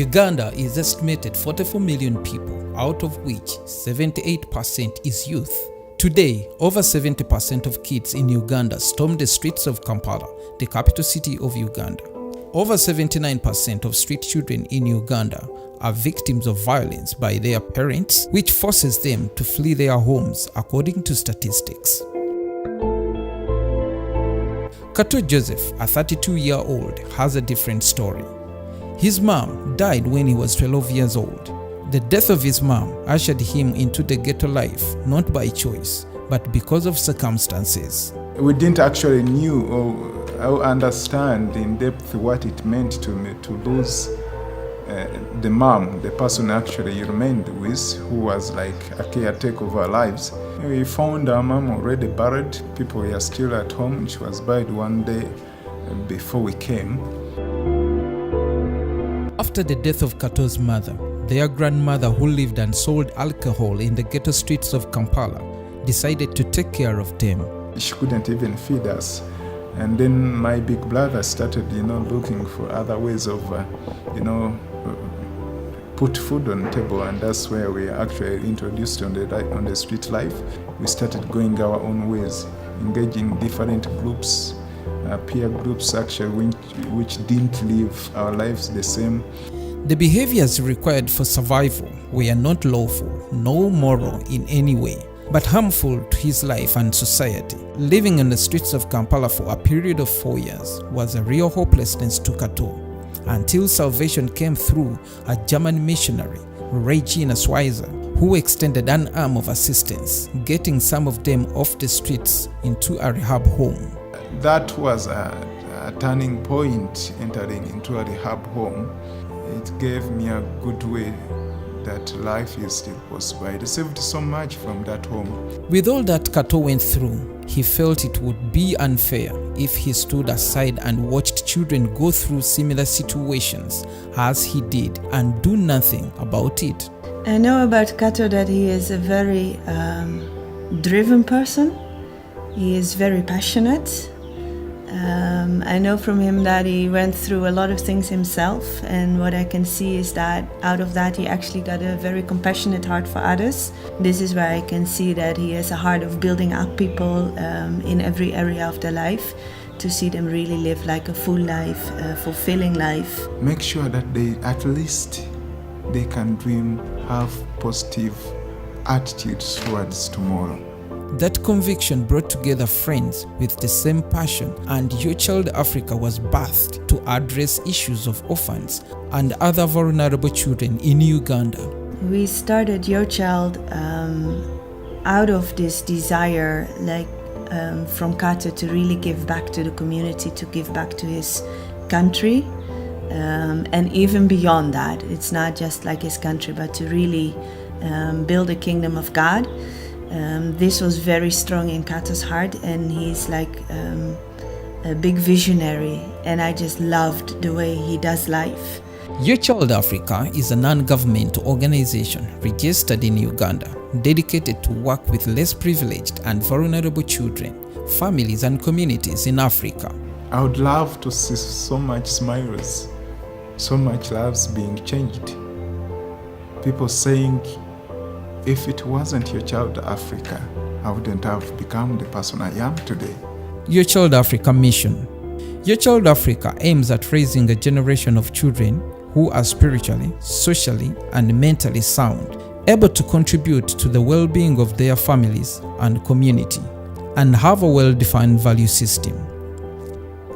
Uganda is estimated 44 million people, out of which 78% is youth. Today, over 70% of kids in Uganda storm the streets of Kampala, the capital city of Uganda. Over 79% of street children in Uganda are victims of violence by their parents, which forces them to flee their homes, according to statistics. Kato Joseph, a 32-year-old, has a different story. His mom died when he was 12 years old. The death of his mom ushered him into the ghetto life, not by choice, but because of circumstances. We didn't actually knew or understand in depth what it meant to me to lose the mom, the person actually remained with, who was like a caretaker of our lives. We found our mom already buried. People were still at home. She was buried one day before we came. After the death of Kato's mother, their grandmother, who lived and sold alcohol in the ghetto streets of Kampala, decided to take care of them. She couldn't even feed us. And then my big brother started, looking for other ways of, put food on the table, and that's where we actually introduced on the street life. We started going our own ways, engaging different groups, peer groups actually, which didn't live our lives the same. The behaviors required for survival were not lawful, nor moral in any way, but harmful to his life and society. Living in the streets of Kampala for a period of 4 years was a real hopelessness to Kato, until salvation came through a German missionary, Regina Schweizer, who extended an arm of assistance, getting some of them off the streets into a rehab home. That was a turning point, entering into a rehab home. It gave me a good way that life is still possible. I received so much from that home. With all that Kato went through, he felt it would be unfair if he stood aside and watched children go through similar situations as he did and do nothing about it. I know about Kato that he is a very driven person. He is very passionate. I know from him that he went through a lot of things himself, and what I can see is that out of that he actually got a very compassionate heart for others. This is where I can see that he has a heart of building up people in every area of their life, to see them really live like a full life, a fulfilling life. Make sure that at least they can dream, have positive attitudes towards tomorrow. That conviction brought together friends with the same passion, and YoChild-Africa was birthed to address issues of orphans and other vulnerable children in Uganda. We started YoChild out of this desire, from Kato, to really give back to the community, to give back to his country, and even beyond that. It's not just like his country, but to really build a kingdom of God. This was very strong in Kato's heart, and he's like a big visionary, and I just loved the way he does life. YoChild-Africa is a non-governmental organization registered in Uganda, dedicated to work with less privileged and vulnerable children, families and communities in Africa. I would love to see so much smiles, so much lives being changed. People saying, if it wasn't YoChild-Africa, I wouldn't have become the person I am today. YoChild-Africa mission. YoChild-Africa aims at raising a generation of children who are spiritually, socially, and mentally sound, able to contribute to the well-being of their families and community, and have a well-defined value system.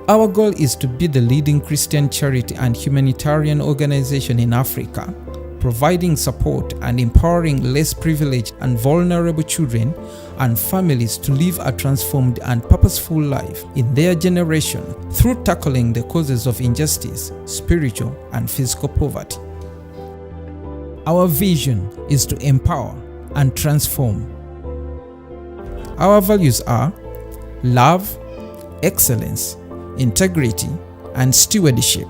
Our goal is to be the leading Christian charity and humanitarian organization in Africa, providing support and empowering less privileged and vulnerable children and families to live a transformed and purposeful life in their generation through tackling the causes of injustice, spiritual and physical poverty. Our vision is to empower and transform. Our values are love, excellence, integrity, and stewardship.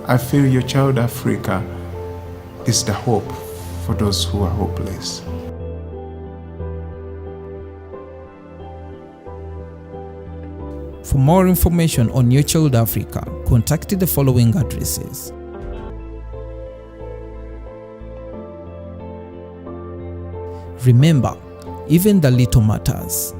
I feel YoChild-Africa is the hope for those who are hopeless. For more information on YoChild-Africa, contact the following addresses: Remember, even the little matters.